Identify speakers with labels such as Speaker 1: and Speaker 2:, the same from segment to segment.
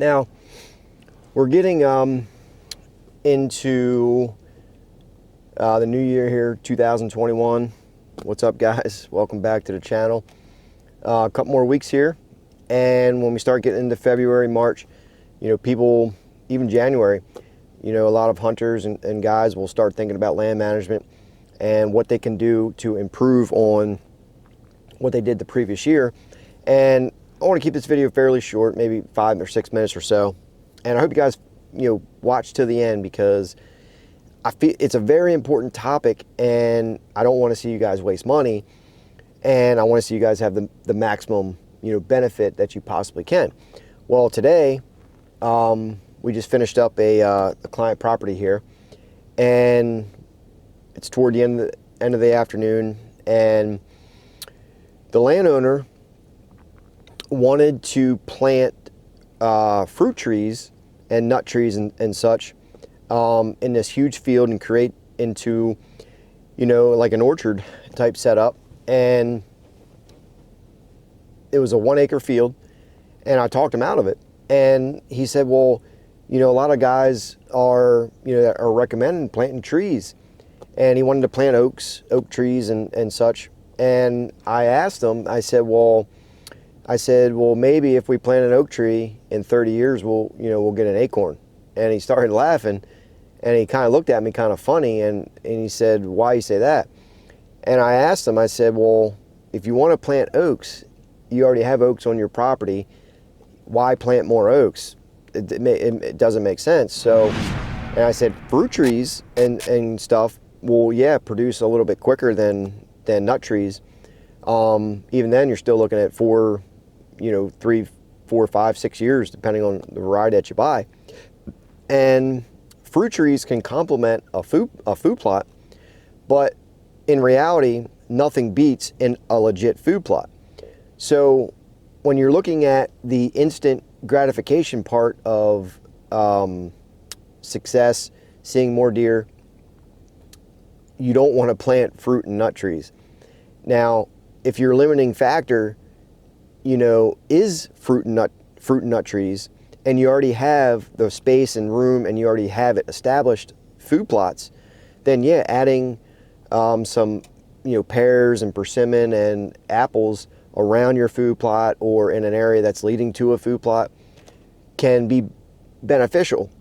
Speaker 1: Now, we're getting into the new year here, 2021. What's up, guys? Welcome back to the channel. A couple more weeks here, and when we start getting into February, March, people, even January, a lot of hunters and guys will start thinking about land management and what they can do to improve on what they did the previous year. And I want to keep this video fairly short, maybe 5 or 6 minutes or so. And I hope you guys, watch to the end, because I feel it's a very important topic, and I don't want to see you guys waste money, and I want to see you guys have the maximum, benefit that you possibly can. Well, today, we just finished up a client property here, and it's toward the end of the afternoon, and the landowner wanted to plant fruit trees and nut trees and such in this huge field and create into, like an orchard type setup. And it was a 1 acre field, and I talked him out of it. And he said, well, a lot of guys are recommending planting trees, and he wanted to plant oak trees and such. And I asked him, I said, well, maybe if we plant an oak tree in 30 years, we'll get an acorn. And he started laughing, and he kind of looked at me kind of funny, and he said, why you say that? And I asked him, I said, well, if you want to plant oaks, you already have oaks on your property. Why plant more oaks? It doesn't make sense. So, and I said, fruit trees and stuff will, produce a little bit quicker than nut trees. Even then, you're still looking at 3, 4, 5, 6 years, depending on the variety that you buy. And fruit trees can complement a food plot, but in reality, nothing beats a legit food plot. So when you're looking at the instant gratification part of success, seeing more deer, you don't want to plant fruit and nut trees. Now, if your limiting factor, is fruit and nut trees, and you already have the space and room, and you already have it established food plots, then adding some pears and persimmon and apples around your food plot or in an area that's leading to a food plot can be beneficial.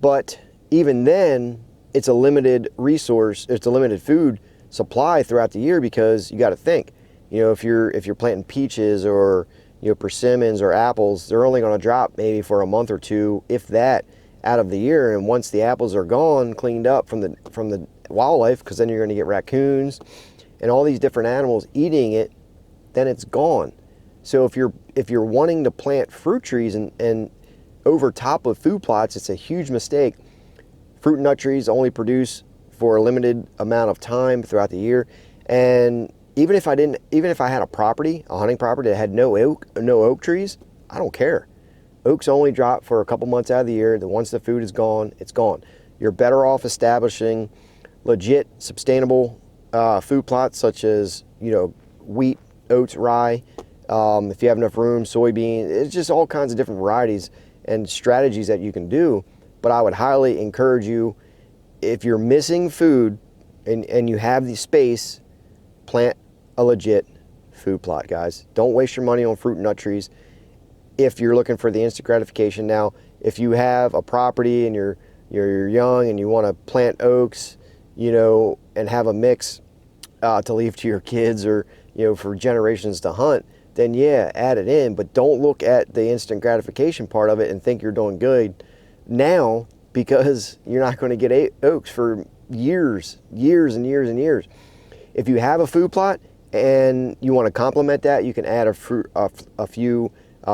Speaker 1: But even then, it's a limited resource, it's a limited food supply throughout the year, because you got to think, if you're planting peaches or persimmons or apples, they're only going to drop maybe for a month or two, if that, out of the year. And once the apples are gone, cleaned up from the wildlife, because then you're going to get raccoons and all these different animals eating it, then it's gone. So if you're wanting to plant fruit trees and over top of food plots, it's a huge mistake. Fruit and nut trees only produce for a limited amount of time throughout the year. And even if I had a hunting property that had no oak trees, I don't care. Oaks only drop for a couple months out of the year. Then once the food is gone, it's gone. You're better off establishing legit, sustainable food plots, such as wheat, oats, rye. If you have enough room, soybean. It's just all kinds of different varieties and strategies that you can do. But I would highly encourage you, if you're missing food and you have the space, plant a legit food plot, guys. Don't waste your money on fruit and nut trees if you're looking for the instant gratification. Now, if you have a property and you're young and you want to plant oaks, and have a mix to leave to your kids or, for generations to hunt, then add it in. But don't look at the instant gratification part of it and think you're doing good now, because you're not going to get oaks for years and years and years. If you have a food plot and you want to complement that, you can add a few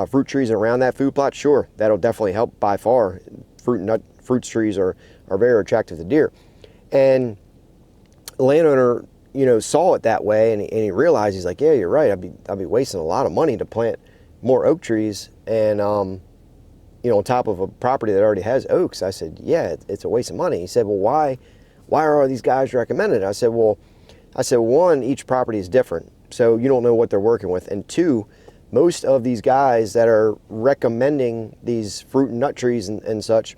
Speaker 1: fruit trees around that food plot. Sure, that'll definitely help by far. Fruit trees are very attractive to deer. And the landowner, saw it that way, and he realized, he's like, yeah, you're right. I'd be wasting a lot of money to plant more oak trees, and on top of a property that already has oaks. I said, yeah, it's a waste of money. He said, well, why are these guys recommended? I said, one, each property is different, so you don't know what they're working with, and two, most of these guys that are recommending these fruit and nut trees and such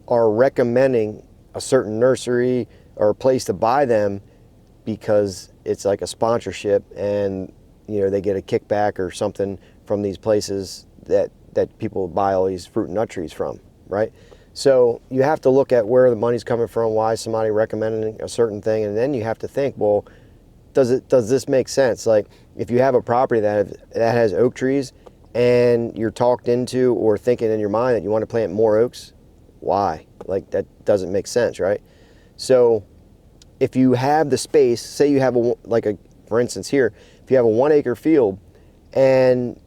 Speaker 1: are recommending a certain nursery or a place to buy them because it's like a sponsorship, and you know, they get a kickback or something from these places that people buy all these fruit and nut trees from, right? So you have to look at where the money's coming from, why is somebody recommending a certain thing, and then you have to think, well, does this make sense? Like, if you have a property that has oak trees and you're talked into or thinking in your mind that you want to plant more oaks, why? Like, that doesn't make sense, right? So if you have the space, say you have for instance here, if you have a 1 acre field and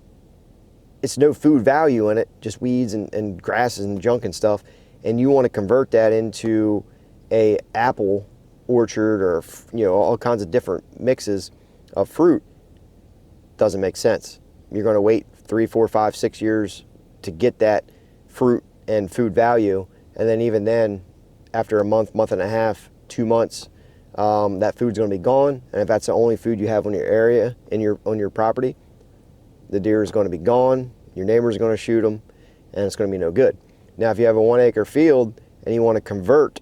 Speaker 1: it's no food value in it, just weeds and grasses and junk and stuff, and you want to convert that into a apple orchard or, you know, all kinds of different mixes of fruit, doesn't make sense. You're going to wait 3, 4, 5, 6 years to get that fruit and food value, and then even then, after a month, month and a half, 2 months, that food's going to be gone. And if that's the only food you have on your area, on your property, the deer is going to be gone. Your neighbor's going to shoot them, and it's going to be no good. Now, if you have a 1 acre field and you want to convert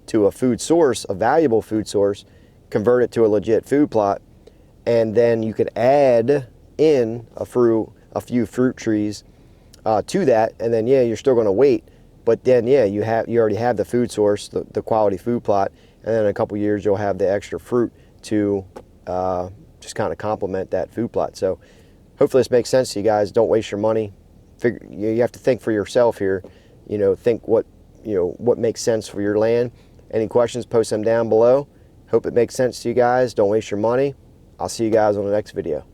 Speaker 1: to a food source, a valuable food source, convert it to a legit food plot, and then you could add in a few fruit trees to that, and then yeah, you're still going to wait, but then yeah, you already have the food source, the quality food plot, and then in a couple years you'll have the extra fruit to just kind of complement that food plot. So hopefully this makes sense to you guys. Don't waste your money. You have to think for yourself here. You know, think what makes sense for your land. Any questions, post them down below. Hope it makes sense to you guys. Don't waste your money. I'll see you guys on the next video.